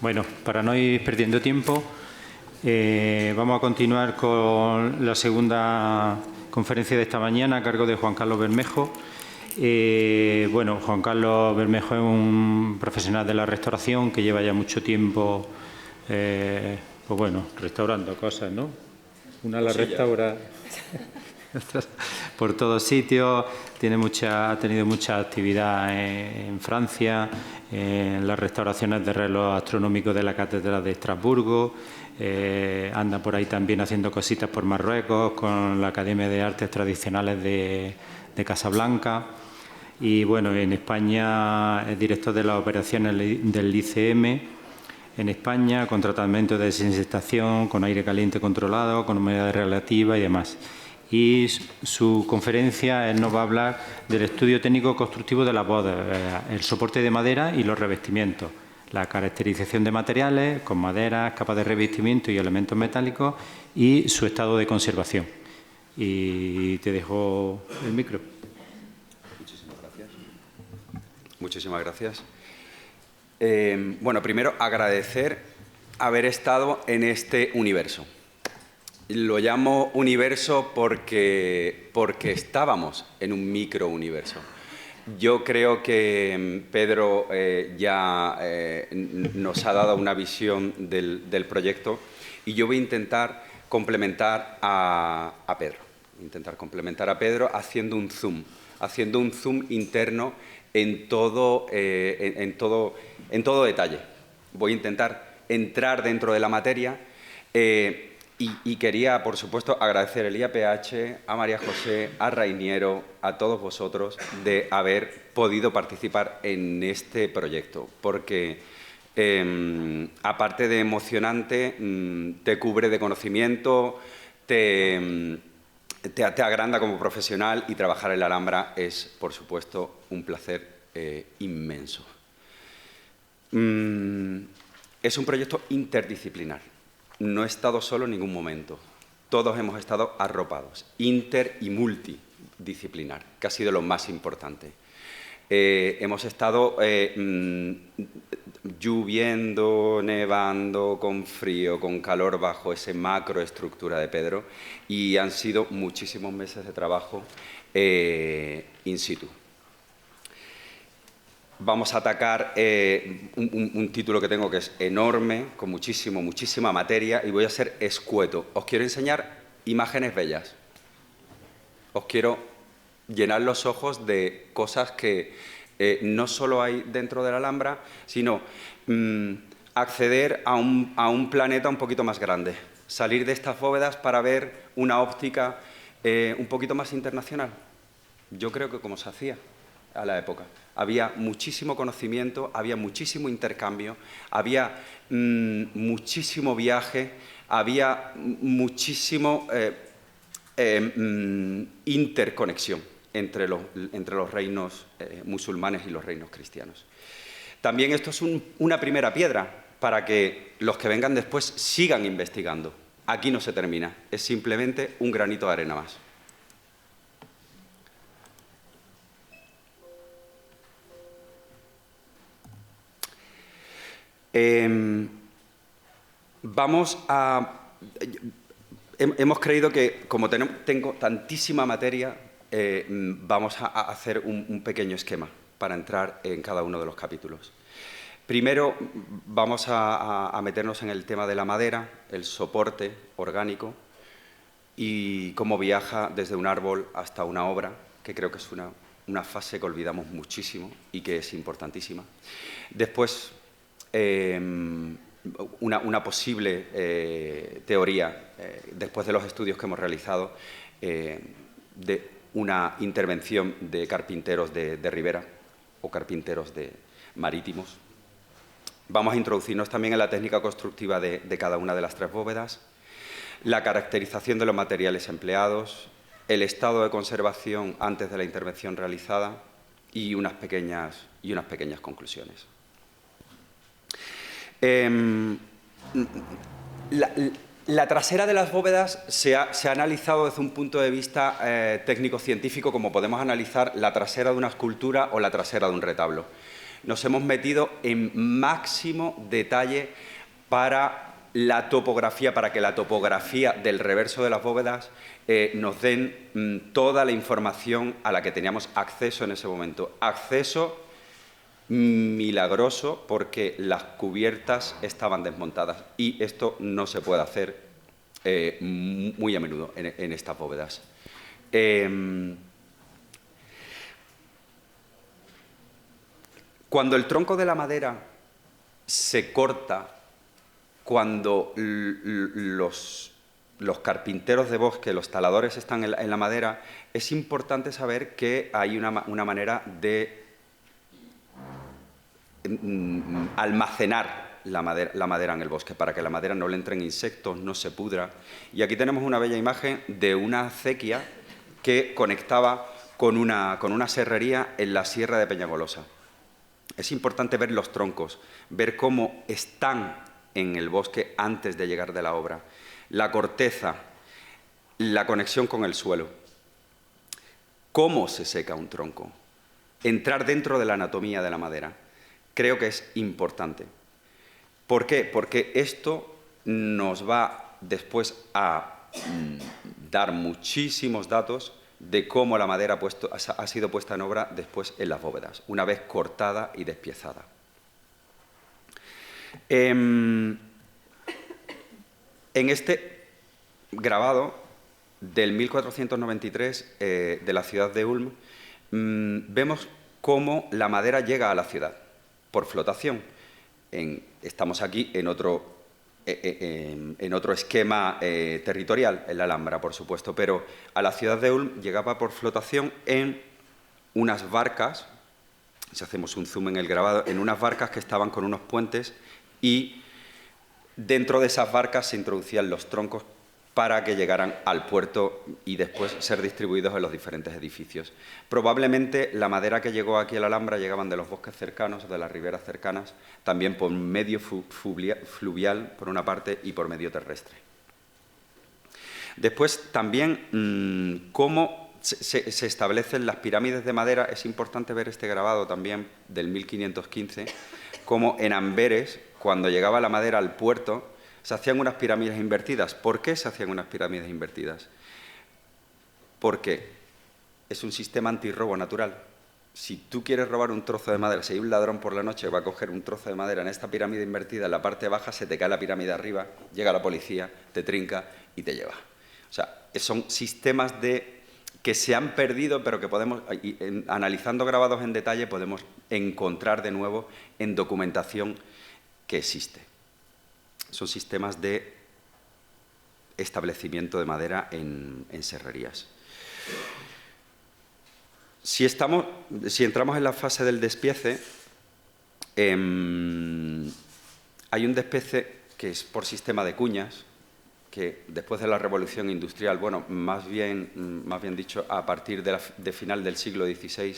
Bueno, para no ir perdiendo tiempo, vamos a continuar con la segunda conferencia de esta mañana a cargo de Juan Carlos Bermejo. Bueno, Juan Carlos Bermejo es un profesional de la restauración que lleva ya mucho tiempo, pues bueno, restaurando cosas, ¿no? Una la restaura por todos sitios, ha tenido mucha actividad en Francia, en las restauraciones de reloj astronómicos de la Catedral de Estrasburgo, anda por ahí también haciendo cositas por Marruecos con la Academia de Artes Tradicionales de Casablanca. Y bueno, en España es director de las operaciones del ICM en España, con tratamiento de desinfectación, con aire caliente controlado, con humedad relativa y demás. Y su conferencia nos va a hablar del estudio técnico constructivo de las bodas, el soporte de madera y los revestimientos, la caracterización de materiales con maderas, capas de revestimiento y elementos metálicos y su estado de conservación. Y te dejo el micro. Muchísimas gracias. Muchísimas gracias. Bueno, primero agradecer haber estado en este universo. Lo llamo universo porque estábamos en un microuniverso. Yo creo que Pedro ya nos ha dado una visión del proyecto y yo voy a intentar complementar a Pedro. Haciendo un zoom interno en todo detalle. Voy a intentar entrar dentro de la materia. Y quería, por supuesto, agradecer al IAPH, a María José, a Rainiero, a todos vosotros de haber podido participar en este proyecto, porque aparte de emocionante, te cubre de conocimiento, te agranda como profesional y trabajar en la Alhambra es, por supuesto, un placer inmenso. Es un proyecto interdisciplinar. No he estado solo en ningún momento. Todos hemos estado arropados, inter y multidisciplinar, que ha sido lo más importante. Hemos estado lloviendo, nevando, con frío, con calor bajo esa macroestructura de Pedro y han sido muchísimos meses de trabajo in situ. Vamos a atacar un título que tengo que es enorme, con muchísima materia y voy a ser escueto. Os quiero enseñar imágenes bellas. Os quiero llenar los ojos de cosas que no solo hay dentro de la Alhambra, sino acceder a un planeta un poquito más grande. Salir de estas bóvedas para ver una óptica un poquito más internacional. Yo creo que como se hacía a la época. Había muchísimo conocimiento, había muchísimo intercambio, había muchísimo viaje, había muchísimo interconexión entre los reinos musulmanes y los reinos cristianos. También esto es una primera piedra para que los que vengan después sigan investigando. Aquí no se termina, es simplemente un granito de arena más. Hemos creído que, como tengo tantísima materia, vamos a hacer un pequeño esquema para entrar en cada uno de los capítulos. Primero, vamos a meternos en el tema de la madera, el soporte orgánico y cómo viaja desde un árbol hasta una obra, que creo que es una fase que olvidamos muchísimo y que es importantísima. Después, una posible teoría, después de los estudios que hemos realizado, de una intervención de carpinteros de ribera o carpinteros marítimos. Vamos a introducirnos también en la técnica constructiva de cada una de las tres bóvedas, la caracterización de los materiales empleados, el estado de conservación antes de la intervención realizada y unas pequeñas conclusiones. La trasera de las bóvedas se ha analizado desde un punto de vista técnico-científico, como podemos analizar la trasera de una escultura o la trasera de un retablo. nos hemos metido en máximo detalle para la topografía, para que la topografía del reverso de las bóvedas nos den toda la información a la que teníamos acceso en ese momento. Acceso milagroso porque las cubiertas estaban desmontadas y esto no se puede hacer muy a menudo en estas bóvedas. Cuando el tronco de la madera se corta, cuando los carpinteros de bosque, los taladores están en la madera, es importante saber que hay una manera de almacenar la madera en el bosque, para que la madera no le entren insectos, no se pudra. Y aquí tenemos una bella imagen de una acequia que conectaba con una serrería en la Sierra de Peñagolosa. Es importante ver los troncos, ver cómo están en el bosque antes de llegar de la obra. La corteza, la conexión con el suelo, cómo se seca un tronco, entrar dentro de la anatomía de la madera. Creo que es importante. ¿Por qué? Porque esto nos va después a dar muchísimos datos de cómo la madera ha sido puesta en obra después en las bóvedas, una vez cortada y despiezada. En este grabado del 1493 de la ciudad de Ulm, vemos cómo la madera llega a la ciudad por flotación. Estamos aquí en otro esquema territorial, en la Alhambra, por supuesto, pero a la ciudad de Ulm llegaba por flotación en unas barcas, si hacemos un zoom en el grabado, en unas barcas que estaban con unos puentes y dentro de esas barcas se introducían los troncos para que llegaran al puerto y después ser distribuidos en los diferentes edificios. Probablemente la madera que llegó aquí a la Alhambra llegaban de los bosques cercanos, de las riberas cercanas, también por medio fluvial, por una parte, y por medio terrestre. Después, también, cómo se establecen las pirámides de madera. Es importante ver este grabado también del 1515, cómo en Amberes, cuando llegaba la madera al puerto, se hacían unas pirámides invertidas. ¿Por qué se hacían unas pirámides invertidas? Porque es un sistema antirrobo natural. Si tú quieres robar un trozo de madera, si hay un ladrón por la noche que va a coger un trozo de madera en esta pirámide invertida, en la parte baja se te cae la pirámide arriba, llega la policía, te trinca y te lleva. O sea, son sistemas que se han perdido, pero que podemos, analizando grabados en detalle, podemos encontrar de nuevo en documentación que existe. Son sistemas de establecimiento de madera en serrerías. Si entramos en la fase del despiece, hay un despiece que es por sistema de cuñas, que después de la Revolución Industrial, bueno, más bien dicho, a partir de final del siglo XVI,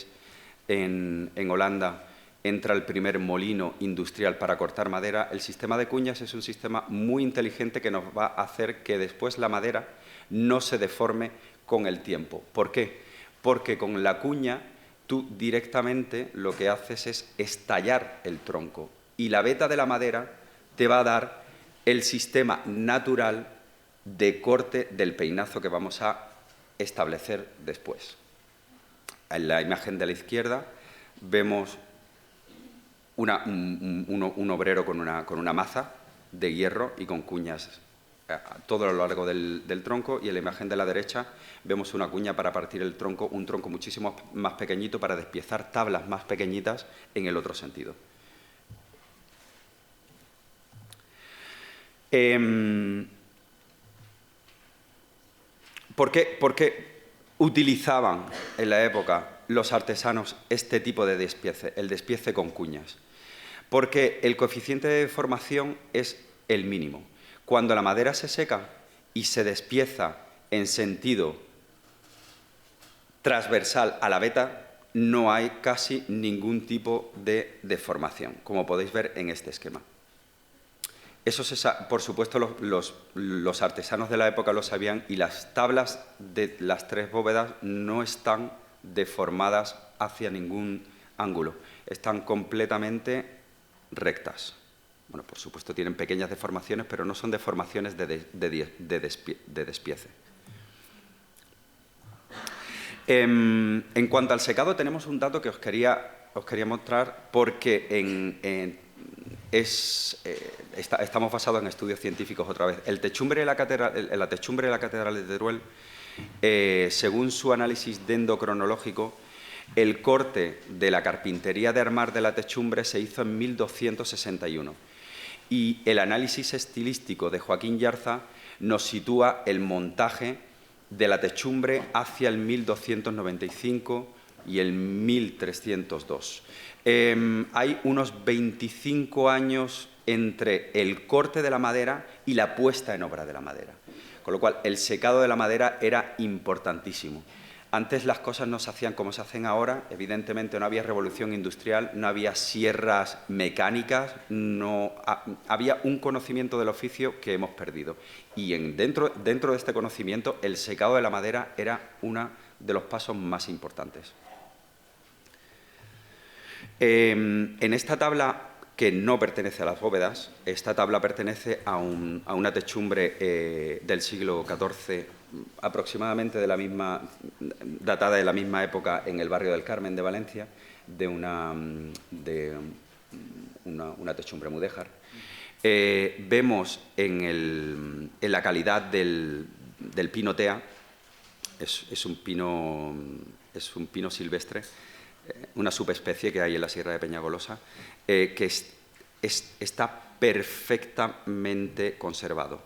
en Holanda, entra el primer molino industrial para cortar madera. El sistema de cuñas es un sistema muy inteligente que nos va a hacer que después la madera no se deforme con el tiempo. ¿Por qué? Porque con la cuña tú directamente lo que haces es estallar el tronco y la veta de la madera te va a dar el sistema natural de corte del peinazo que vamos a establecer después. En la imagen de la izquierda vemos un obrero con una maza de hierro y con cuñas todo a lo largo del tronco, y en la imagen de la derecha vemos una cuña para partir el tronco, un tronco muchísimo más pequeñito para despiezar tablas más pequeñitas en el otro sentido. ¿Por qué utilizaban en la época los artesanos este tipo de despiece, el despiece con cuñas? Porque el coeficiente de deformación es el mínimo. Cuando la madera se seca y se despieza en sentido transversal a la veta, no hay casi ningún tipo de deformación, como podéis ver en este esquema. Eso, por supuesto, los artesanos de la época lo sabían, y las tablas de las tres bóvedas no están deformadas hacia ningún ángulo. Están completamente rectas. Bueno, por supuesto tienen pequeñas deformaciones, pero no son deformaciones de despiece. En cuanto al secado, tenemos un dato que os quería mostrar porque estamos basados en estudios científicos otra vez. La techumbre de la Catedral de Teruel, según su análisis dendrocronológico, el corte de la carpintería de armar de la techumbre se hizo en 1261 y el análisis estilístico de Joaquín Yarza nos sitúa el montaje de la techumbre hacia el 1295 y el 1302. Hay unos 25 años entre el corte de la madera y la puesta en obra de la madera, con lo cual el secado de la madera era importantísimo. Antes las cosas no se hacían como se hacen ahora, evidentemente no había revolución industrial, no había sierras mecánicas, había un conocimiento del oficio que hemos perdido. Y dentro de este conocimiento, el secado de la madera era uno de los pasos más importantes. En esta tabla, que no pertenece a las bóvedas, esta tabla pertenece a una techumbre del siglo XIV, aproximadamente datada de la misma época en el barrio del Carmen de Valencia, de una techumbre mudéjar. Vemos en la calidad del pino tea, es un pino silvestre, una subespecie que hay en la Sierra de Peñagolosa, que está perfectamente conservado.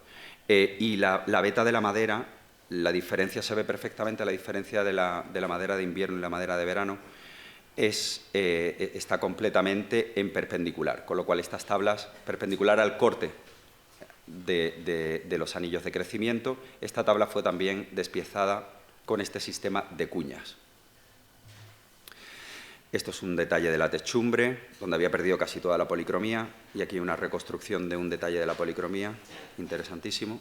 Y la veta de la madera, la diferencia se ve perfectamente, la diferencia de la madera de invierno y la madera de verano está completamente en perpendicular, con lo cual estas tablas, perpendicular al corte de los anillos de crecimiento, esta tabla fue también despiezada con este sistema de cuñas. Esto es un detalle de la techumbre, donde había perdido casi toda la policromía, y aquí una reconstrucción de un detalle de la policromía, interesantísimo.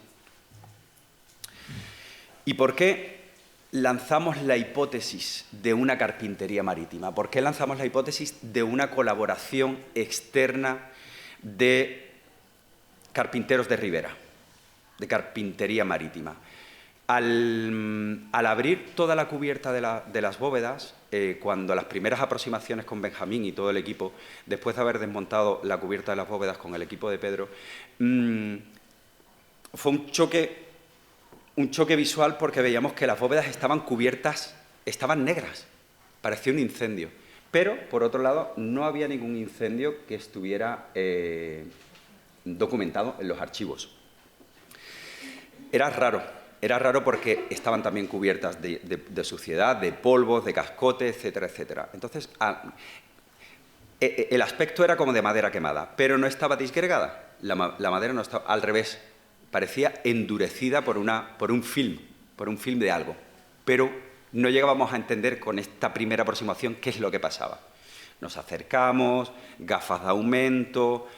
¿Y por qué lanzamos la hipótesis de una carpintería marítima? ¿Por qué lanzamos la hipótesis de una colaboración externa de carpinteros de ribera, de carpintería marítima? Al abrir toda la cubierta de las bóvedas, cuando las primeras aproximaciones con Benjamín y todo el equipo, después de haber desmontado la cubierta de las bóvedas con el equipo de Pedro, fue un choque visual porque veíamos que las bóvedas estaban cubiertas, estaban negras, parecía un incendio. Pero, por otro lado, no había ningún incendio que estuviera documentado en los archivos. Era raro porque estaban también cubiertas de suciedad, de polvos, de cascote, etcétera, etcétera. Entonces, el aspecto era como de madera quemada, pero no estaba disgregada. La madera no estaba, al revés, parecía endurecida por un film de algo. Pero no llegábamos a entender con esta primera aproximación qué es lo que pasaba. Nos acercamos, gafas de aumento,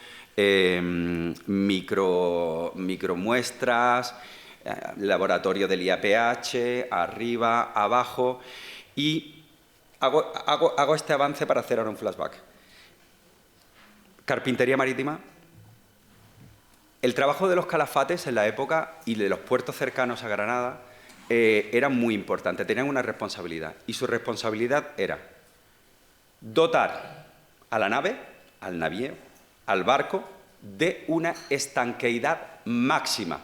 micromuestras, laboratorio del IAPH, arriba, abajo, y hago este avance para hacer ahora un flashback. Carpintería marítima. El trabajo de los calafates en la época y de los puertos cercanos a Granada era muy importante, tenían una responsabilidad, y su responsabilidad era dotar a la nave, al navío, al barco, de una estanqueidad máxima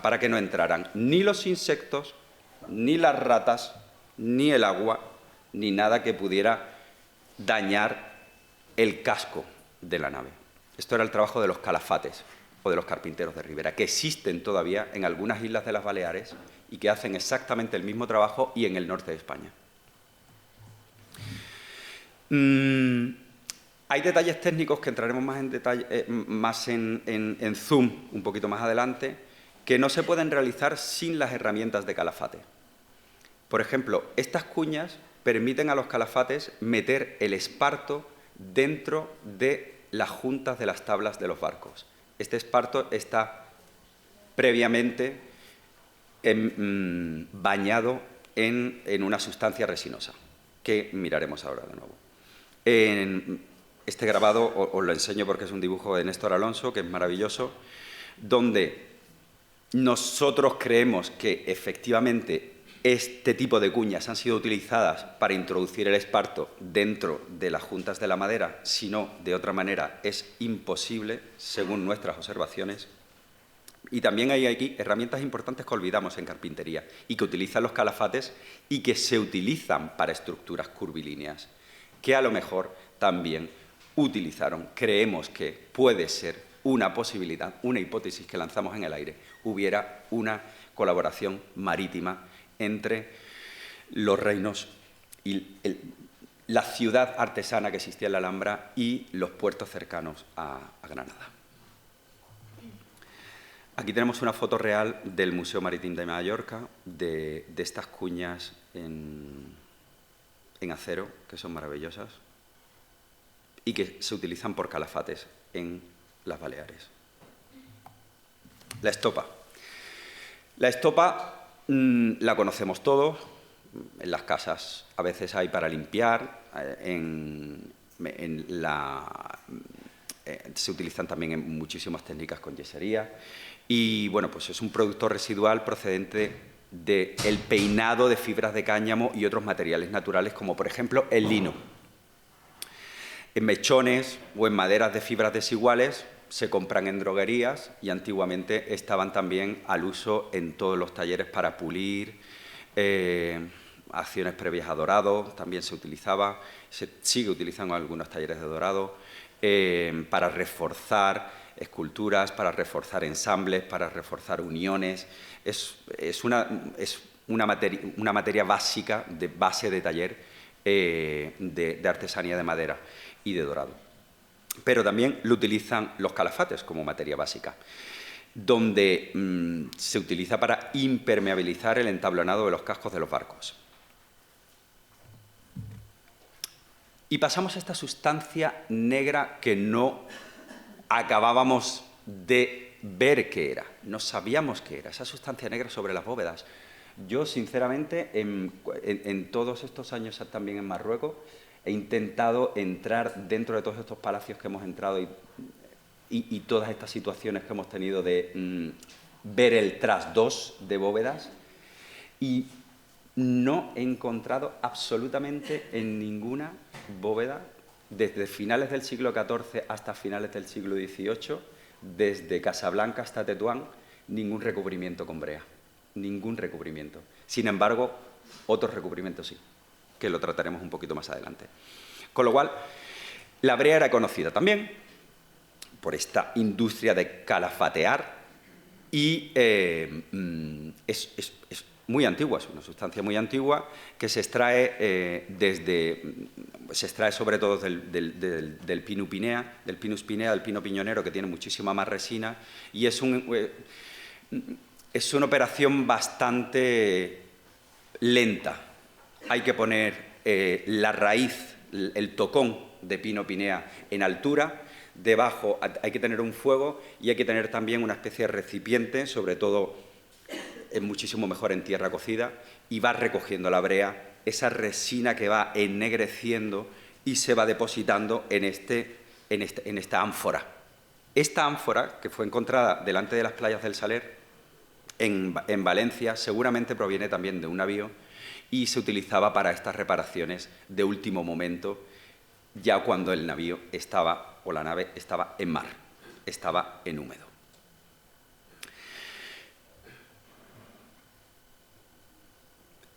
para que no entraran ni los insectos, ni las ratas, ni el agua, ni nada que pudiera dañar el casco de la nave. Esto era el trabajo de los calafates o de los carpinteros de ribera, que existen todavía en algunas islas de las Baleares y que hacen exactamente el mismo trabajo y en el norte de España. Hay detalles técnicos que entraremos más en detalle, más en zoom un poquito más adelante, que no se pueden realizar sin las herramientas de calafate. Por ejemplo, estas cuñas permiten a los calafates meter el esparto dentro de las juntas de las tablas de los barcos. Este esparto está previamente bañado en una sustancia resinosa, que miraremos ahora de nuevo. Este grabado os lo enseño porque es un dibujo de Néstor Alonso, que es maravilloso, donde nosotros creemos que efectivamente este tipo de cuñas han sido utilizadas para introducir el esparto dentro de las juntas de la madera, si no, de otra manera es imposible, según nuestras observaciones. Y también hay aquí herramientas importantes que olvidamos en carpintería y que utilizan los calafates y que se utilizan para estructuras curvilíneas, que a lo mejor también utilizaron. Creemos que puede ser una posibilidad, una hipótesis que lanzamos en el aire, hubiera una colaboración marítima entre los reinos y la ciudad artesana que existía en la Alhambra y los puertos cercanos a Granada. Aquí tenemos una foto real del Museo Marítimo de Mallorca, de estas cuñas en acero, que son maravillosas, y que se utilizan por calafates en las Baleares. La estopa. La estopa la conocemos todos, en las casas a veces hay para limpiar, se utilizan también en muchísimas técnicas con yesería y bueno, pues es un producto residual procedente del peinado de fibras de cáñamo y otros materiales naturales como por ejemplo el lino. En mechones o en maderas de fibras desiguales se compran en droguerías y antiguamente estaban también al uso en todos los talleres para pulir, acciones previas a dorado, también se utilizaba, se sigue utilizando en algunos talleres de dorado, para reforzar esculturas, para reforzar ensambles, para reforzar uniones. Es una materia básica, de base de taller de artesanía de madera y de dorado. Pero también lo utilizan los calafates como materia básica, donde se utiliza para impermeabilizar el entablonado de los cascos de los barcos. Y pasamos a esta sustancia negra que no acabábamos de ver qué era, no sabíamos qué era, esa sustancia negra sobre las bóvedas. Yo, sinceramente, en todos estos años también en Marruecos, he intentado entrar dentro de todos estos palacios que hemos entrado y todas estas situaciones que hemos tenido de ver el trasdos de bóvedas y no he encontrado absolutamente en ninguna bóveda, desde finales del siglo XIV hasta finales del siglo XVIII, desde Casablanca hasta Tetuán, ningún recubrimiento con brea, ningún recubrimiento. Sin embargo, otros recubrimientos sí, que lo trataremos un poquito más adelante. Con lo cual, la brea era conocida también por esta industria de calafatear y es muy antigua, es una sustancia muy antigua que se extrae sobre todo del Pinus pinea, del pino piñonero, que tiene muchísima más resina y es una operación bastante lenta. Hay que poner la raíz, el tocón de pino pinea en altura, debajo hay que tener un fuego y hay que tener también una especie de recipiente, sobre todo es muchísimo mejor en tierra cocida, y va recogiendo la brea, esa resina que va ennegreciendo y se va depositando en esta ánfora. Esta ánfora, que fue encontrada delante de las playas del Saler, en Valencia, seguramente proviene también de un navío y se utilizaba para estas reparaciones de último momento, ya cuando el navío estaba, o la nave estaba en mar, estaba en húmedo.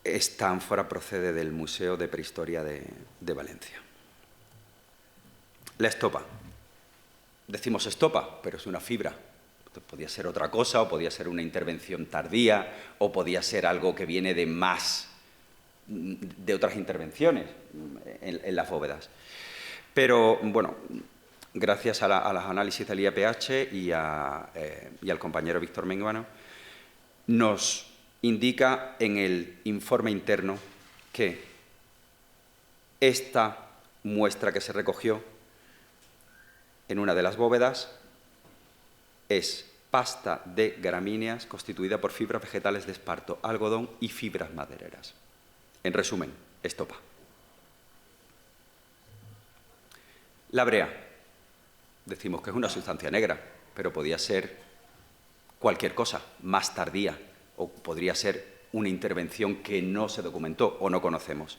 Esta ánfora procede del Museo de Prehistoria de Valencia. La estopa. Decimos estopa, pero es una fibra. Podía ser otra cosa, o podía ser una intervención tardía, o podía ser algo que viene de otras intervenciones en las bóvedas. Pero, bueno, gracias a los análisis del IAPH y al compañero Víctor Menguano, nos indica en el informe interno que esta muestra que se recogió en una de las bóvedas es pasta de gramíneas constituida por fibras vegetales de esparto, algodón y fibras madereras. En resumen, estopa. La brea. Decimos que es una sustancia negra, pero podía ser cualquier cosa, más tardía, o podría ser una intervención que no se documentó o no conocemos.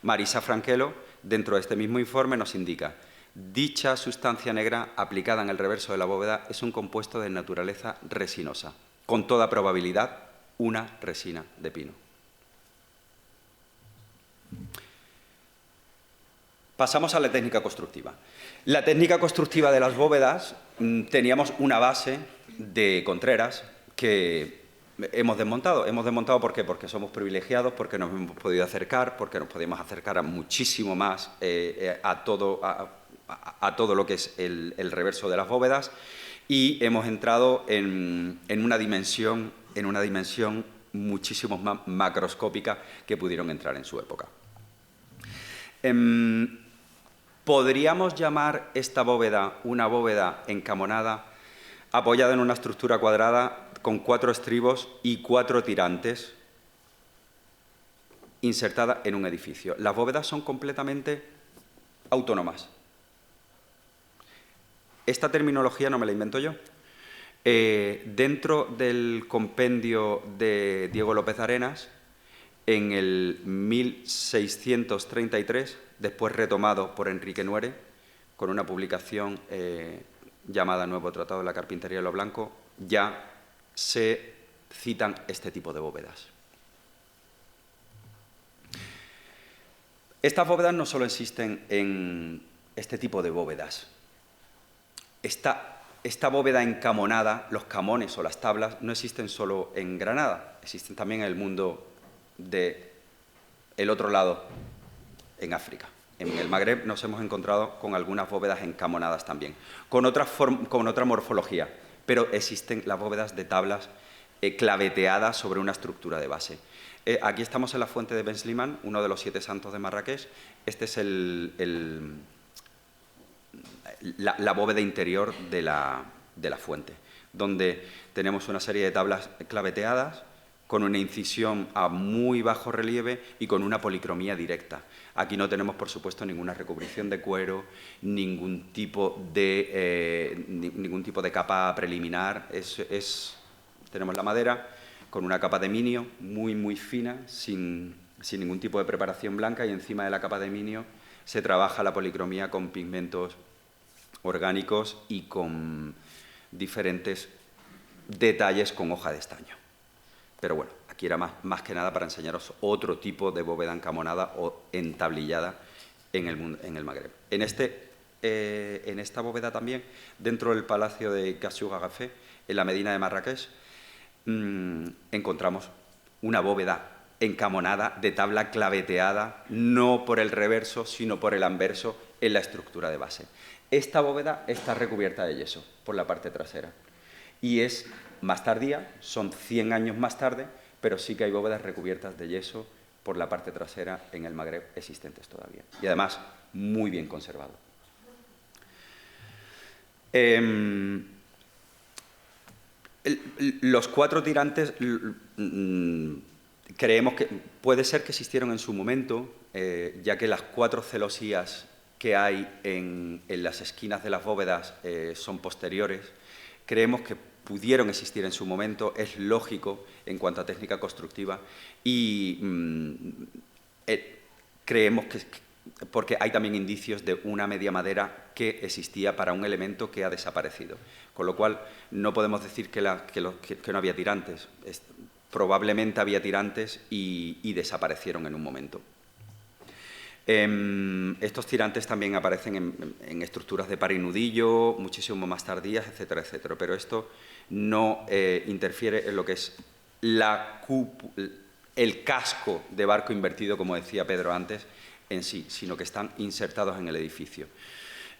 Marisa Franquelo, dentro de este mismo informe, nos indica: dicha sustancia negra aplicada en el reverso de la bóveda es un compuesto de naturaleza resinosa, con toda probabilidad una resina de pino. Pasamos a la técnica constructiva. La técnica constructiva de las bóvedas, teníamos una base de Contreras que hemos desmontado. Hemos desmontado, ¿por qué? Porque somos privilegiados, porque nos hemos podido acercar, porque nos podíamos acercar a muchísimo más a todo lo que es el reverso de las bóvedas, y hemos entrado en una dimensión muchísimo más macroscópica que pudieron entrar en su época. Podríamos llamar esta bóveda una bóveda encamonada, apoyada en una estructura cuadrada con 4 estribos y 4 tirantes, insertada en un edificio. Las bóvedas son completamente autónomas. Esta terminología no me la invento yo. Dentro del compendio de Diego López Arenas, en el 1633, después retomado por Enrique Nuere, con una publicación llamada Nuevo Tratado de la Carpintería de lo Blanco, ya se citan este tipo de bóvedas. Estas bóvedas no solo existen en este tipo de bóvedas. Esta bóveda encamonada, los camones o las tablas, no existen solo en Granada, existen también en el mundo del otro lado, en África. En el Magreb nos hemos encontrado con algunas bóvedas encamonadas también, con otra morfología, pero existen las bóvedas de tablas claveteadas sobre una estructura de base. Aquí estamos en la fuente de Ben Slimane, uno de los 7 santos de Marrakech. Este es la bóveda interior de la fuente, donde tenemos una serie de tablas claveteadas con una incisión a muy bajo relieve y con una policromía directa. Aquí no tenemos, por supuesto, ninguna recubrición de cuero, ningún tipo de capa preliminar. Tenemos la madera con una capa de minio muy fina, sin ningún tipo de preparación blanca, y encima de la capa de minio se trabaja la policromía con pigmentos orgánicos y con diferentes detalles con hoja de estaño. Pero bueno, aquí era más que nada para enseñaros otro tipo de bóveda encamonada o entablillada en el Magreb. En esta bóveda también, dentro del palacio de Cassou Agafé, en la Medina de Marrakech, encontramos una bóveda encamonada de tabla claveteada, no por el reverso, sino por el anverso en la estructura de base. Esta bóveda está recubierta de yeso por la parte trasera y es más tardía, son 100 años más tarde, pero sí que hay bóvedas recubiertas de yeso por la parte trasera en el Magreb existentes todavía. Y además, muy bien conservado. Los 4 tirantes creemos que puede ser que existieron en su momento, ya que las 4 celosías que hay en las esquinas de las bóvedas son posteriores. Creemos que pudieron existir en su momento, es lógico en cuanto a técnica constructiva, y creemos que porque hay también indicios de una media madera que existía para un elemento que ha desaparecido. Con lo cual, no podemos decir que no había tirantes. Probablemente había tirantes y desaparecieron en un momento. Estos tirantes también aparecen en estructuras de par y nudillo, muchísimo más tardías, etcétera, etcétera. Pero esto no interfiere en lo que es el casco de barco invertido, como decía Pedro antes, en sí, sino que están insertados en el edificio.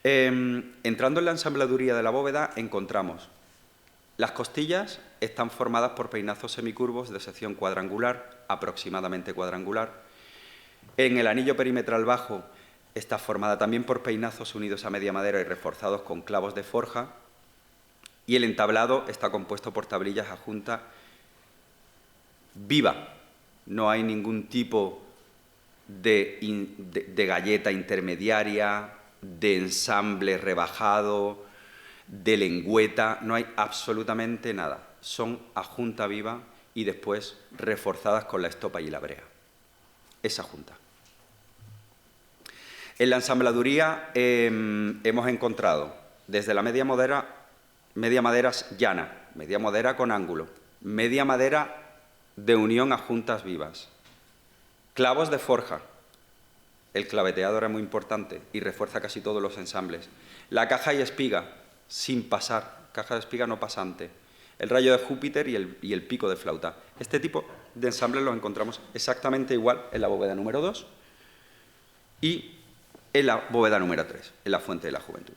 Entrando en la ensambladuría de la bóveda, encontramos las costillas están formadas por peinazos semicurvos de sección cuadrangular, aproximadamente cuadrangular. En el anillo perimetral bajo está formada también por peinazos unidos a media madera y reforzados con clavos de forja, y el entablado está compuesto por tablillas a junta viva. No hay ningún tipo de galleta intermediaria de ensamble rebajado, de lengüeta, no hay absolutamente nada. Son a junta viva y después reforzadas con la estopa y la brea. Esa junta. En la ensambladuría hemos encontrado desde la media madera llana, media madera con ángulo, media madera de unión a juntas vivas, clavos de forja. El claveteado era muy importante y refuerza casi todos los ensambles. La caja y espiga, sin pasar, caja de espiga no pasante. El rayo de Júpiter y el pico de flauta. Este tipo de ensambles los encontramos exactamente igual en la bóveda número 2 y en la bóveda número 3, en la Fuente de la Juventud.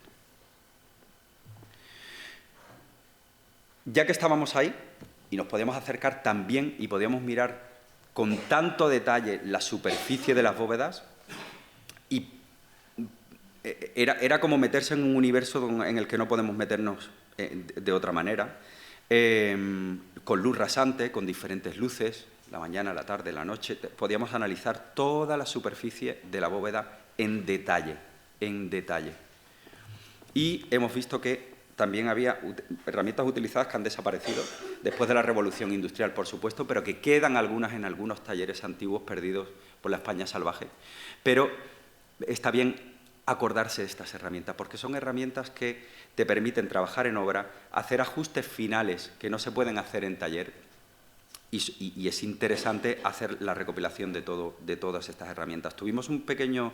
Ya que estábamos ahí y nos podíamos acercar también y podíamos mirar con tanto detalle la superficie de las bóvedas, y era como meterse en un universo en el que no podemos meternos de otra manera, con luz rasante, con diferentes luces, la mañana, la tarde, la noche. Podíamos analizar toda la superficie de la bóveda en detalle, en detalle. Y hemos visto que también había herramientas utilizadas que han desaparecido después de la Revolución Industrial, por supuesto, pero que quedan algunas en algunos talleres antiguos perdidos por la España salvaje. Pero está bien acordarse de estas herramientas, porque son herramientas que te permiten trabajar en obra, hacer ajustes finales que no se pueden hacer en taller, y es interesante hacer la recopilación de todas estas herramientas. Tuvimos un pequeño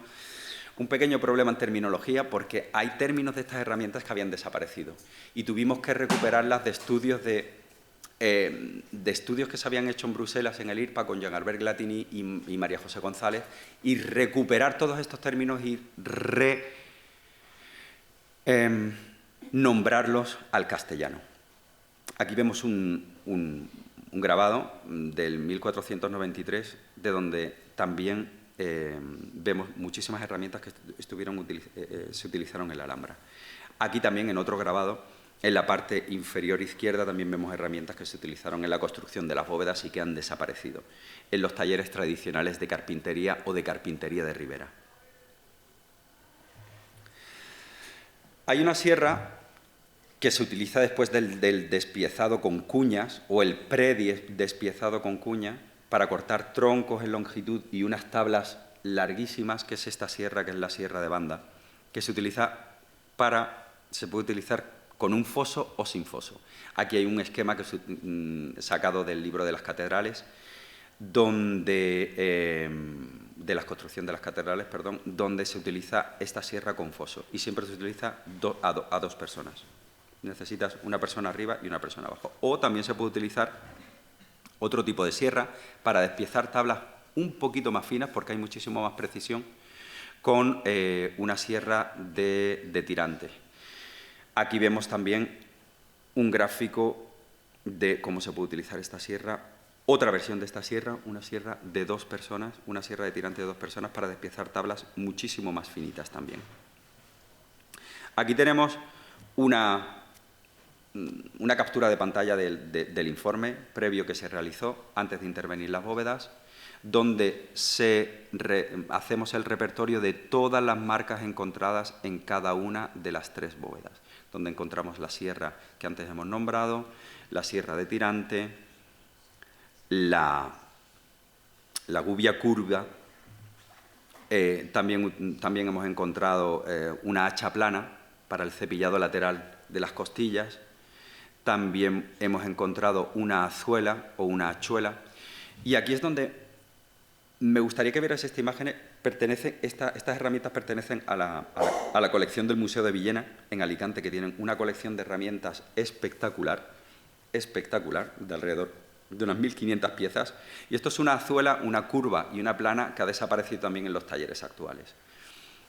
problema en terminología porque hay términos de estas herramientas que habían desaparecido y tuvimos que recuperarlas de estudios que se habían hecho en Bruselas, en el IRPA, con Jean-Albert Glatini y María José González, y recuperar todos estos términos y nombrarlos al castellano. Aquí vemos un grabado del 1493, de donde también vemos muchísimas herramientas que se utilizaron en la Alhambra. Aquí también, en otro grabado, en la parte inferior izquierda, también vemos herramientas que se utilizaron en la construcción de las bóvedas y que han desaparecido en los talleres tradicionales de carpintería o de carpintería de ribera. Hay una sierra que se utiliza después del despiezado con cuñas o el pre-despiezado con cuña para cortar troncos en longitud y unas tablas larguísimas, que es esta sierra, que es la sierra de banda, que se puede utilizar con un foso o sin foso. Aquí hay un esquema que sacado del libro de las catedrales, de la construcción de las catedrales, perdón, donde se utiliza esta sierra con foso y siempre se utiliza a dos personas. Necesitas una persona arriba y una persona abajo. O también se puede utilizar otro tipo de sierra para despiezar tablas un poquito más finas, porque hay muchísimo más precisión, con una sierra de tirante. Aquí vemos también un gráfico de cómo se puede utilizar esta sierra, otra versión de esta sierra, una sierra de 2 personas, una sierra de tirante de 2 personas para despiezar tablas muchísimo más finitas también. Aquí tenemos una captura de pantalla del informe previo que se realizó antes de intervenir las bóvedas, donde hacemos el repertorio de todas las marcas encontradas en cada una de las 3 bóvedas, donde encontramos la sierra que antes hemos nombrado, la sierra de tirante, la gubia curva, también hemos encontrado una hacha plana para el cepillado lateral de las costillas. También hemos encontrado una azuela o una hachuela. Y aquí es donde me gustaría que vieras esta imagen. Estas herramientas pertenecen a la colección del Museo de Villena, en Alicante, que tienen una colección de herramientas espectacular, de alrededor de unas 1.500 piezas. Y esto es una azuela, una curva y una plana que ha desaparecido también en los talleres actuales.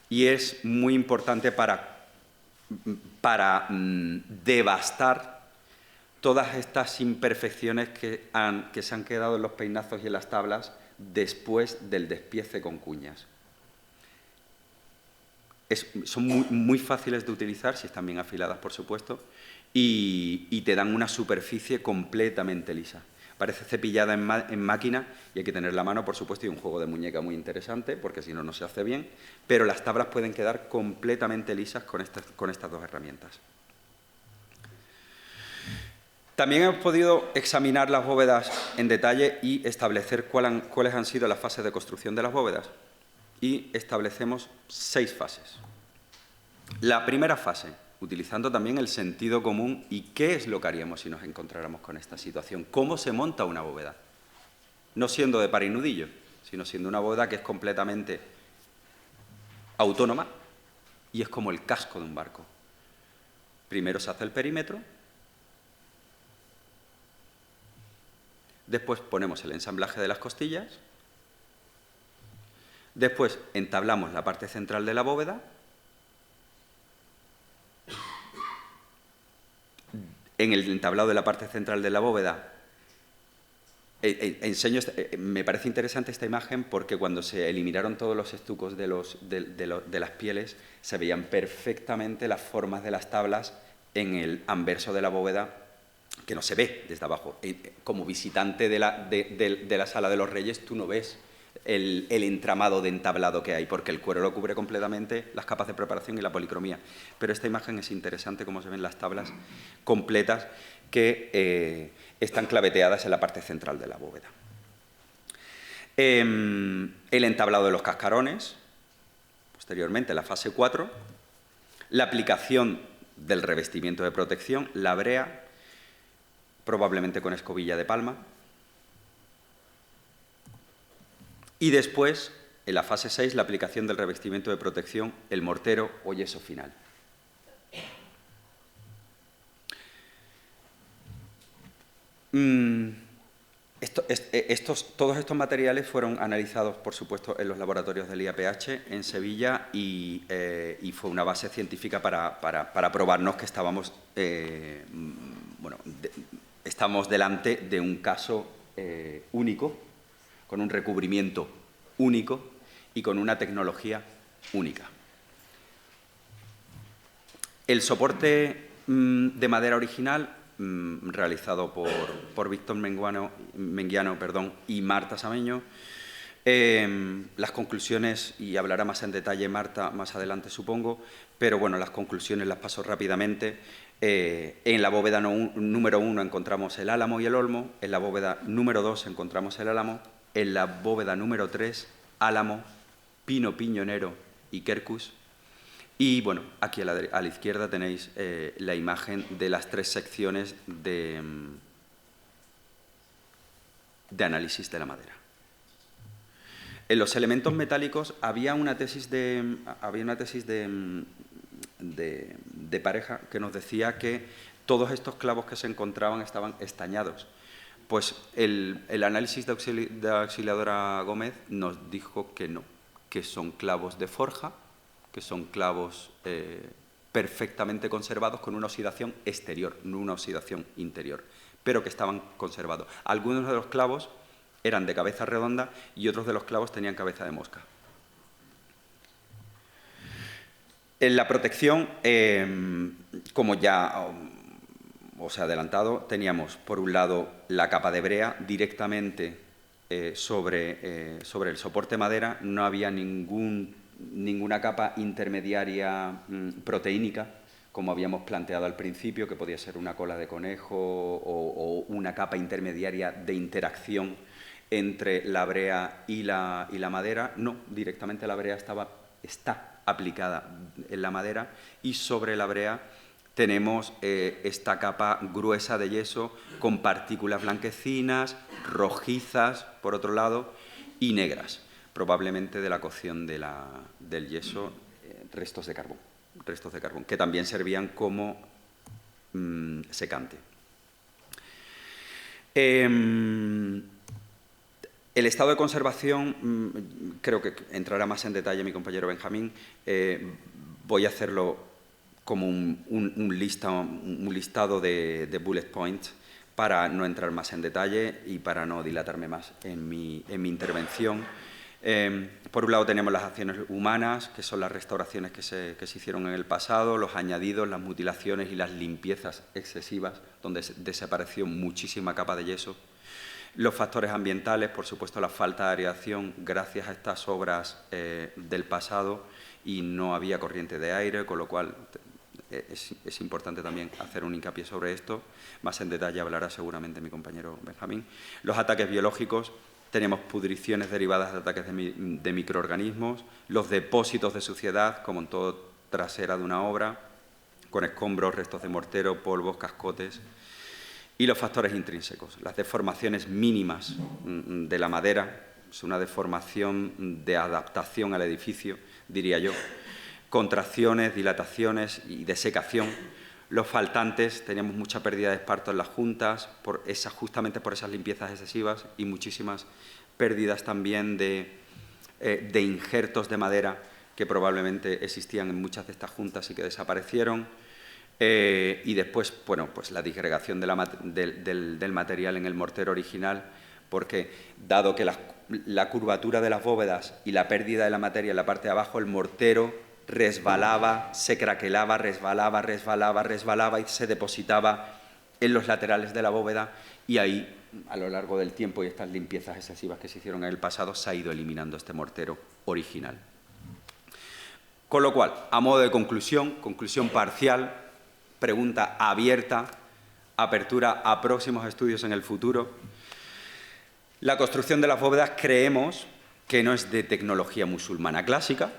Y es muy importante para devastar todas estas imperfecciones que se han quedado en los peinazos y en las tablas después del despiece con cuñas. Son muy fáciles de utilizar, si están bien afiladas, por supuesto, y te dan una superficie completamente lisa. parece cepillada en máquina y hay que tener la mano, por supuesto, y un juego de muñeca muy interesante, porque si no, no se hace bien, pero las tablas pueden quedar completamente lisas con estas dos herramientas. También hemos podido examinar las bóvedas en detalle y establecer cuáles han sido las fases de construcción de las bóvedas. Y establecemos 6 fases. La primera fase, utilizando también el sentido común y qué es lo que haríamos si nos encontráramos con esta situación. ¿Cómo se monta una bóveda? No siendo de par y nudillo, sino siendo una bóveda que es completamente autónoma y es como el casco de un barco. Primero se hace el perímetro, después ponemos el ensamblaje de las costillas, después entablamos la parte central de la bóveda, en el entablado de la parte central de la bóveda me parece interesante esta imagen porque cuando se eliminaron todos los estucos de las pieles se veían perfectamente las formas de las tablas en el anverso de la bóveda, que no se ve desde abajo. Como visitante de la Sala de los Reyes, tú no ves el entramado de entablado que hay, porque el cuero lo cubre completamente, las capas de preparación y la policromía. Pero esta imagen es interesante, cómo se ven las tablas completas que están claveteadas en la parte central de la bóveda. El entablado de los cascarones, posteriormente la fase 4, la aplicación del revestimiento de protección, la brea, probablemente con escobilla de palma. Y después, en la fase 6, la aplicación del revestimiento de protección, el mortero o yeso final. Todos estos materiales fueron analizados, por supuesto, en los laboratorios del IAPH en Sevilla y fue una base científica para probarnos que estamos delante de un caso único, con un recubrimiento único y con una tecnología única. El soporte de madera original, realizado por Víctor Menguiano y Marta Sameño, las conclusiones, y hablará más en detalle Marta más adelante supongo, pero bueno, las conclusiones las paso rápidamente. En la bóveda número 1 encontramos el álamo y el olmo, en la bóveda número 2 encontramos el álamo, en la bóveda número 3, álamo, pino piñonero y quercus. Y bueno, aquí a la izquierda tenéis la imagen de las 3 secciones de análisis de la madera. En los elementos metálicos había una tesis de pareja que nos decía que todos estos clavos que se encontraban estaban estañados. Pues el análisis de Auxiliadora Gómez nos dijo que no, que son clavos de forja, que son clavos perfectamente conservados con una oxidación exterior, no una oxidación interior, pero que estaban conservados. Algunos de los clavos eran de cabeza redonda y otros de los clavos tenían cabeza de mosca. En la protección, como ya os he adelantado, teníamos por un lado la capa de brea directamente sobre el soporte madera, no había ninguna capa intermediaria proteínica, como habíamos planteado al principio, que podía ser una cola de conejo o una capa intermediaria de interacción entre la brea y la madera. No, directamente la brea está aplicada en la madera y sobre la brea tenemos esta capa gruesa de yeso con partículas blanquecinas, rojizas, por otro lado, y negras, probablemente de la cocción del yeso, restos de carbón, que también servían como secante. El estado de conservación, creo que entrará más en detalle mi compañero Benjamín, voy a hacerlo como un listado de bullet points para no entrar más en detalle y para no dilatarme más en mi intervención. Por un lado tenemos las acciones humanas, que son las restauraciones que se hicieron en el pasado, los añadidos, las mutilaciones y las limpiezas excesivas, donde desapareció muchísima capa de yeso. Los factores ambientales, por supuesto, la falta de aireación gracias a estas obras del pasado, y no había corriente de aire, con lo cual es importante también hacer un hincapié sobre esto. Más en detalle hablará seguramente mi compañero Benjamín. Los ataques biológicos, tenemos pudriciones derivadas de ataques de microorganismos, los depósitos de suciedad, como en todo trasera de una obra, con escombros, restos de mortero, polvos, cascotes, y los factores intrínsecos, las deformaciones mínimas de la madera, es una deformación de adaptación al edificio, diría yo, contracciones, dilataciones y desecación. Los faltantes, teníamos mucha pérdida de esparto en las juntas, justamente por esas limpiezas excesivas, y muchísimas pérdidas también de injertos de madera que probablemente existían en muchas de estas juntas y que desaparecieron. Y después, bueno, pues la disgregación del material en el mortero original, porque dado que la curvatura de las bóvedas y la pérdida de la materia en la parte de abajo, el mortero resbalaba, se craquelaba, resbalaba y se depositaba en los laterales de la bóveda, y ahí, a lo largo del tiempo y estas limpiezas excesivas que se hicieron en el pasado, se ha ido eliminando este mortero original. Con lo cual, a modo de conclusión parcial, pregunta abierta, apertura a próximos estudios en el futuro. La construcción de las bóvedas creemos que no es de tecnología musulmana clásica,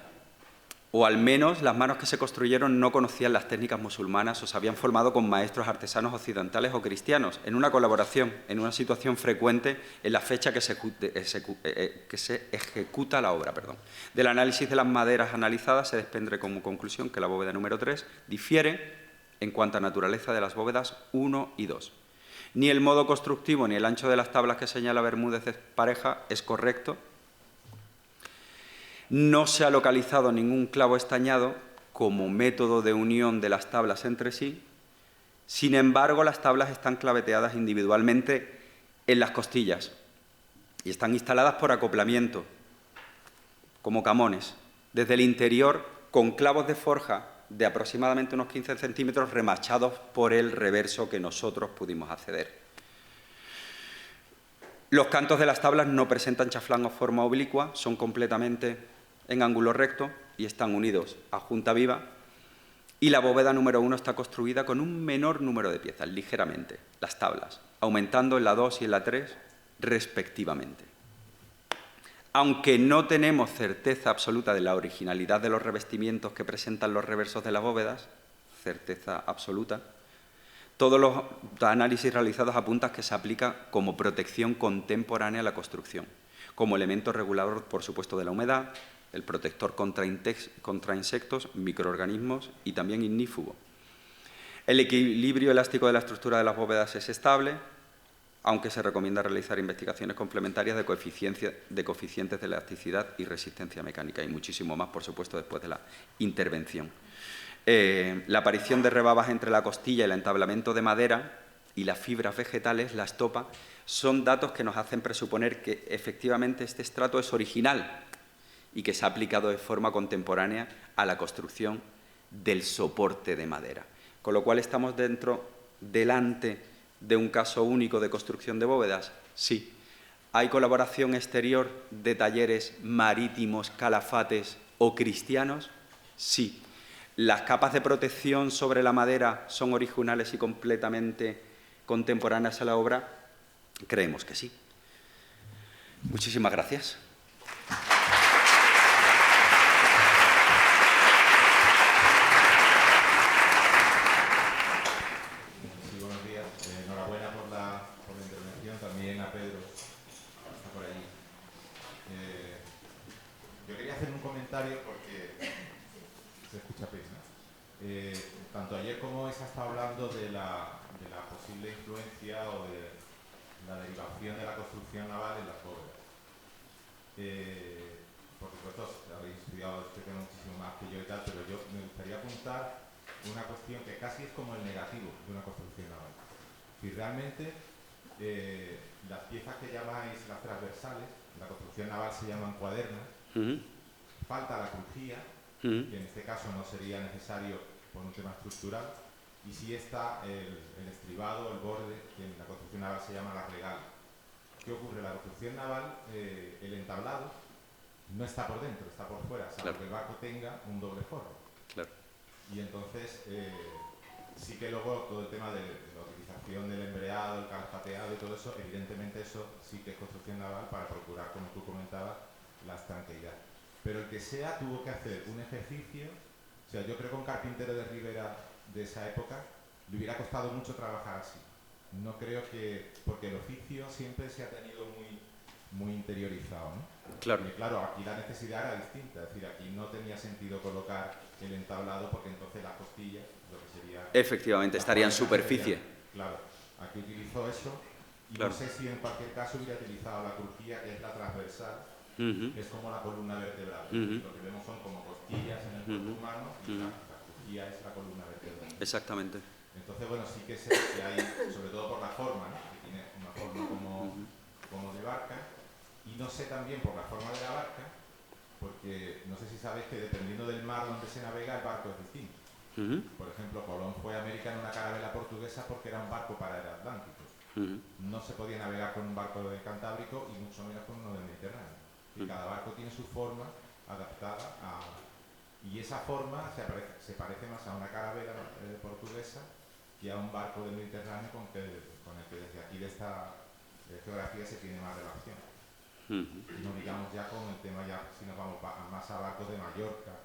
o al menos las manos que se construyeron no conocían las técnicas musulmanas o se habían formado con maestros artesanos occidentales o cristianos, en una colaboración, en una situación frecuente en la fecha que se ejecuta la obra. Del análisis de las maderas analizadas se desprende como conclusión que la bóveda número 3 difiere en cuanto a naturaleza de las bóvedas 1 y 2. Ni el modo constructivo ni el ancho de las tablas que señala Bermúdez de Pareja es correcto. No se ha localizado ningún clavo estañado como método de unión de las tablas entre sí. Sin embargo, las tablas están claveteadas individualmente en las costillas y están instaladas por acoplamiento, como camones, desde el interior con clavos de forja de aproximadamente unos 15 centímetros remachados por el reverso que nosotros pudimos acceder. Los cantos de las tablas no presentan chaflán o forma oblicua, son completamente en ángulo recto y están unidos a junta viva, y la bóveda número 1 está construida con un menor número de piezas, ligeramente, las tablas, aumentando en la 2 y en la 3 respectivamente. Aunque no tenemos certeza absoluta de la originalidad de los revestimientos que presentan los reversos de las bóvedas, certeza absoluta, todos los análisis realizados apuntan que se aplica como protección contemporánea a la construcción, como elemento regulador, por supuesto, de la humedad, el protector contra insectos, microorganismos y también ignífugo. El equilibrio elástico de la estructura de las bóvedas es estable, aunque se recomienda realizar investigaciones complementarias de coeficientes de elasticidad y resistencia mecánica, y muchísimo más, por supuesto, después de la intervención. La aparición de rebabas entre la costilla y el entablamento de madera y las fibras vegetales, la estopa, son datos que nos hacen presuponer que efectivamente este estrato es original y que se ha aplicado de forma contemporánea a la construcción del soporte de madera. Con lo cual, ¿estamos delante de un caso único de construcción de bóvedas? Sí. ¿Hay colaboración exterior de talleres marítimos, calafates o cristianos? Sí. ¿Las capas de protección sobre la madera son originales y completamente contemporáneas a la obra? Creemos que sí. Muchísimas gracias. Porque se escucha pena. Tanto ayer como hoy se ha estado hablando de la posible influencia o de la derivación de la construcción naval en las bóvedas. Por supuesto, habéis estudiado este tema muchísimo más que yo y tal, pero yo me gustaría apuntar una cuestión que casi es como el negativo de una construcción naval. Si realmente las piezas que llamáis las transversales, la construcción naval se llaman cuadernas, falta la crujía, que en este caso no sería necesario por un tema estructural, y sí está el estribado, el borde, que en la construcción naval se llama la regal. ¿qué ocurre? La construcción naval, el entablado, no está por dentro, está por fuera, salvo que el barco tenga un doble forro. Claro. Y entonces, sí que luego todo el tema de la utilización del embreado, el calfateado y todo eso, evidentemente eso sí que es construcción naval para procurar, como tú comentabas, la estanqueidad. Pero el que sea tuvo que hacer un ejercicio, o sea, yo creo que un carpintero de Ribera de esa época le hubiera costado mucho trabajar así. No creo que, porque el oficio siempre se ha tenido muy interiorizado, ¿no? Claro. Y claro, aquí la necesidad era distinta, es decir, aquí no tenía sentido colocar el entablado porque entonces las costillas, lo que sería... Efectivamente, estaría en superficie. Claro, aquí utilizó eso y claro. no sé si en cualquier caso hubiera utilizado la crujía, que es la transversal, que es como la columna vertebral. Lo que vemos son como costillas en el cuerpo humano y la crujía es la columna vertebral. Exactamente. Entonces, bueno, sí que sé que hay, sobre todo por la forma, ¿no? Que tiene una forma como de barca, y no sé también por la forma de la barca, porque no sé si sabes que dependiendo del mar donde se navega, el barco es distinto. Por ejemplo, Colón fue a América en una carabela portuguesa porque era un barco para el Atlántico. No se podía navegar con un barco del Cantábrico y mucho menos con uno del Mediterráneo. Y cada barco tiene su forma adaptada a... Y esa forma se parece más a una carabela portuguesa que a un barco del Mediterráneo con el que desde aquí de esta geografía se tiene más relación. No digamos ya con el tema, ya si nos vamos más a barcos de Mallorca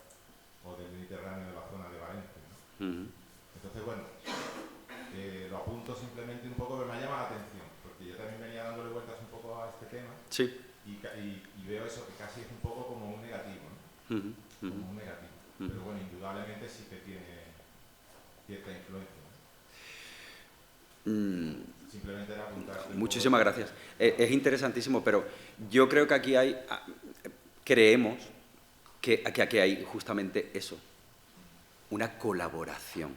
o del Mediterráneo de la zona de Valencia, ¿no? Entonces, bueno, lo apunto simplemente un poco, pero me llama la atención, porque yo también venía dándole vueltas un poco a este tema. Sí. Y veo eso, que casi es un poco como un negativo, ¿no? Como un negativo. Pero bueno, indudablemente sí que tiene cierta influencia, ¿no? Simplemente era apuntar. Muchísimas gracias. Es interesantísimo, pero yo creo que aquí creemos que aquí hay justamente eso, una colaboración.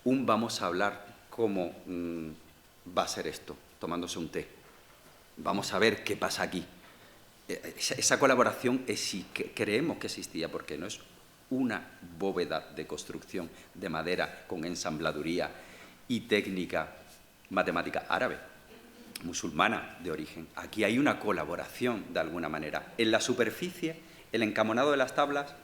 Vamos a hablar cómo va a ser esto, tomándose un té. Vamos a ver qué pasa aquí. Esa colaboración sí que creemos que existía, porque no es una bóveda de construcción de madera con ensambladuría y técnica matemática árabe, musulmana de origen. Aquí hay una colaboración de alguna manera. En la superficie, el encamonado de las tablas,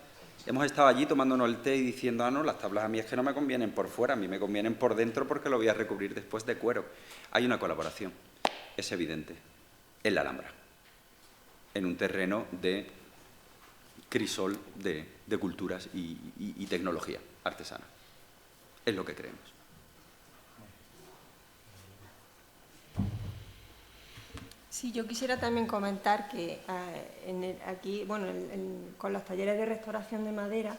hemos estado allí tomándonos el té y diciendo, no, las tablas a mí es que no me convienen por fuera, a mí me convienen por dentro porque lo voy a recubrir después de cuero. Hay una colaboración, es evidente, en la Alhambra, en un terreno de crisol de culturas y tecnología artesana. Es lo que creemos. Sí, yo quisiera también comentar que aquí, bueno, con los talleres de restauración de madera,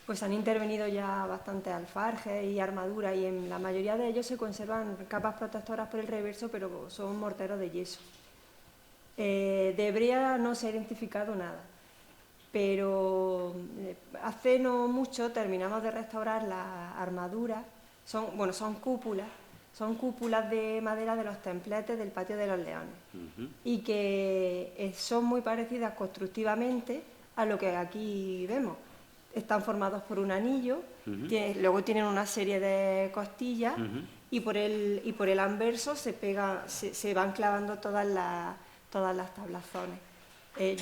pues han intervenido ya bastantes alfarjes y armaduras, y en la mayoría de ellos se conservan capas protectoras por el reverso, pero son morteros de yeso. De brea no se ha identificado nada, pero hace no mucho terminamos de restaurar las armaduras, son cúpulas. Son cúpulas de madera de los templetes del Patio de los Leones y que son muy parecidas constructivamente a lo que aquí vemos. Están formados por un anillo, luego tienen una serie de costillas y por el anverso se van clavando todas las tablazones.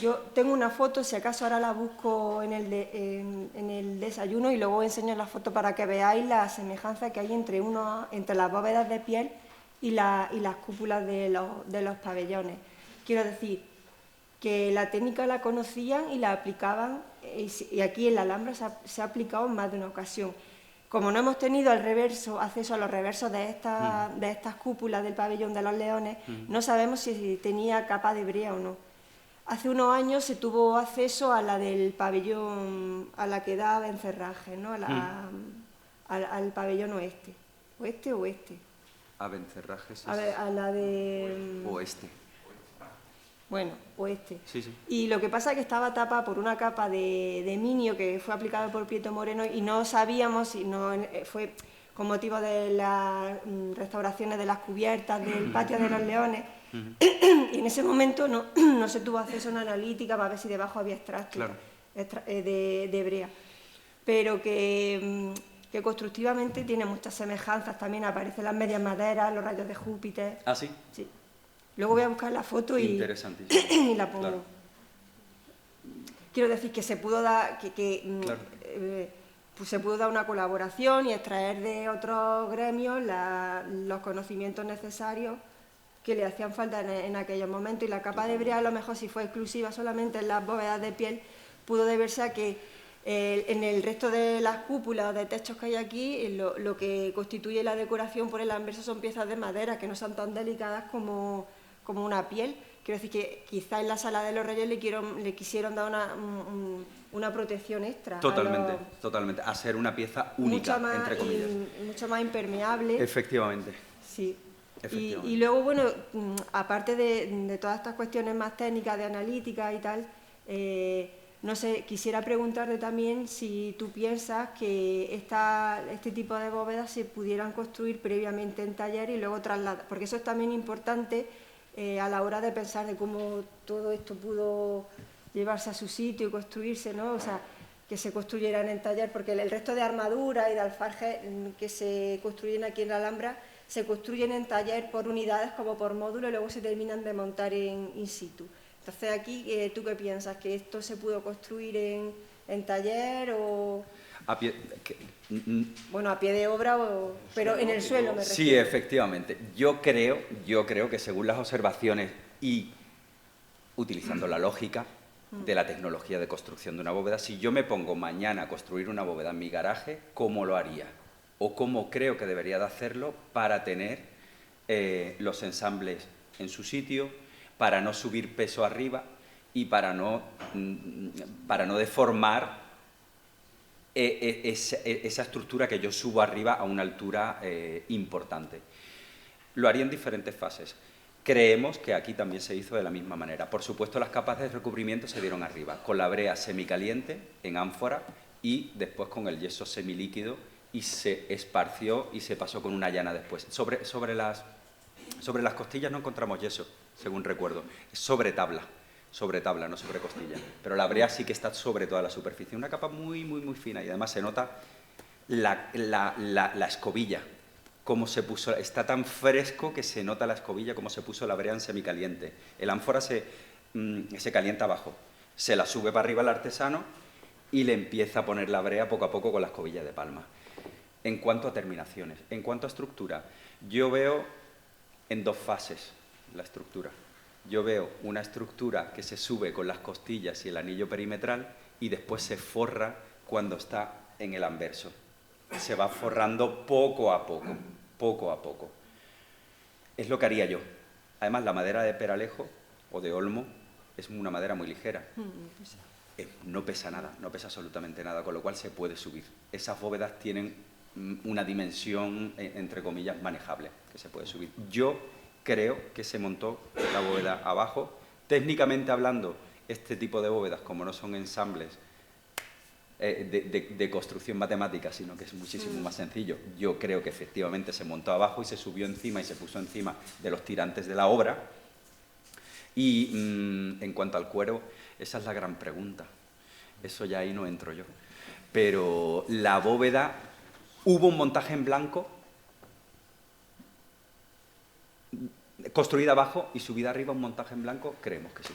Yo tengo una foto, si acaso ahora la busco en el desayuno y luego enseño la foto para que veáis la semejanza que hay entre las bóvedas de piel y las cúpulas de los pabellones. Quiero decir que la técnica la conocían y la aplicaban, y aquí en la Alhambra se ha aplicado en más de una ocasión. Como no hemos tenido acceso a los reversos de estas cúpulas del pabellón de los Leones, no sabemos si tenía capa de brea o no. Hace unos años se tuvo acceso a la del pabellón, a la que da Abencerraje, ¿no? Al pabellón oeste. ¿Oeste o oeste? Abencerraje, sí. A la de... Oeste. Bueno, oeste. Sí, sí. Y lo que pasa es que estaba tapada por una capa de minio que fue aplicada por Prieto Moreno y no sabíamos si no fue con motivo de las restauraciones de las cubiertas del Patio de los Leones. Y en ese momento no se tuvo acceso a una analítica para ver si debajo había extractos de brea, pero que constructivamente tiene muchas semejanzas. También aparecen las medias maderas, los rayos de Júpiter. ¿Ah, sí? Sí. Luego voy a buscar la foto y la pongo. Claro. Quiero decir que se pudo dar, Claro. pues se pudo dar una colaboración y extraer de otros gremios los conocimientos necesarios que le hacían falta en aquellos momentos. Y la capa de brea, a lo mejor si fue exclusiva solamente en las bóvedas de piel, pudo deberse a que en el resto de las cúpulas o de techos que hay aquí, lo que constituye la decoración por el anverso son piezas de madera que no son tan delicadas como una piel. Quiero decir que quizá en la Sala de los Reyes le quisieron dar una protección extra. Totalmente, totalmente. A ser una pieza única, entre comillas. Mucho más impermeable. Efectivamente. Sí. Efectivamente. Y luego, bueno, aparte de todas estas cuestiones más técnicas, de analítica y tal, no sé, quisiera preguntarte también si tú piensas que este tipo de bóvedas se pudieran construir previamente en taller y luego trasladar, porque eso es también importante a la hora de pensar de cómo todo esto pudo llevarse a su sitio y construirse, ¿no? O sea, que se construyeran en taller, porque el resto de armaduras y de alfarjes que se construyen aquí en la Alhambra se construyen en taller por unidades como por módulo y luego se terminan de montar in situ. Entonces aquí, ¿tú qué piensas? ¿Que esto se pudo construir en taller o...? Bueno, a pie de obra, pero en el suelo me refiero. Sí, efectivamente. Yo creo que según las observaciones y utilizando la lógica de la tecnología de construcción de una bóveda, si yo me pongo mañana a construir una bóveda en mi garaje, ¿cómo lo haría? O cómo creo que debería de hacerlo para tener los ensambles en su sitio, para no subir peso arriba y para no deformar esa estructura que yo subo arriba a una altura importante. Lo haría en diferentes fases. Creemos que aquí también se hizo de la misma manera. Por supuesto, las capas de recubrimiento se dieron arriba, con la brea semicaliente en ánfora y después con el yeso semilíquido, y se esparció y se pasó con una llana después. Sobre las costillas no encontramos yeso, según recuerdo. Es sobre tabla, no sobre costilla. Pero la brea sí que está sobre toda la superficie. Una capa muy, muy, muy fina, y además se nota la escobilla, cómo se puso. Está tan fresco que se nota la escobilla, cómo se puso la brea en semicaliente. El ánfora se calienta abajo, se la sube para arriba el artesano y le empieza a poner la brea poco a poco con la escobilla de palma. En cuanto a terminaciones, en cuanto a estructura, yo veo en dos fases la estructura. Yo veo una estructura que se sube con las costillas y el anillo perimetral y después se forra cuando está en el anverso. Se va forrando poco a poco, poco a poco. Es lo que haría yo. Además, la madera de peralejo o de olmo es una madera muy ligera. No pesa nada, no pesa absolutamente nada, con lo cual se puede subir. Esas bóvedas tienen una dimensión, entre comillas, manejable, que se puede subir. Yo creo que se montó la bóveda abajo. Técnicamente hablando, este tipo de bóvedas, como no son ensambles de construcción matemática, sino que es muchísimo más sencillo, yo creo que efectivamente se montó abajo y se subió encima y se puso encima de los tirantes de la obra. Y en cuanto al cuero, esa es la gran pregunta. Eso ya ahí no entro yo. Pero la bóveda, ¿hubo un montaje en blanco construida abajo y subida arriba un montaje en blanco? Creemos que sí.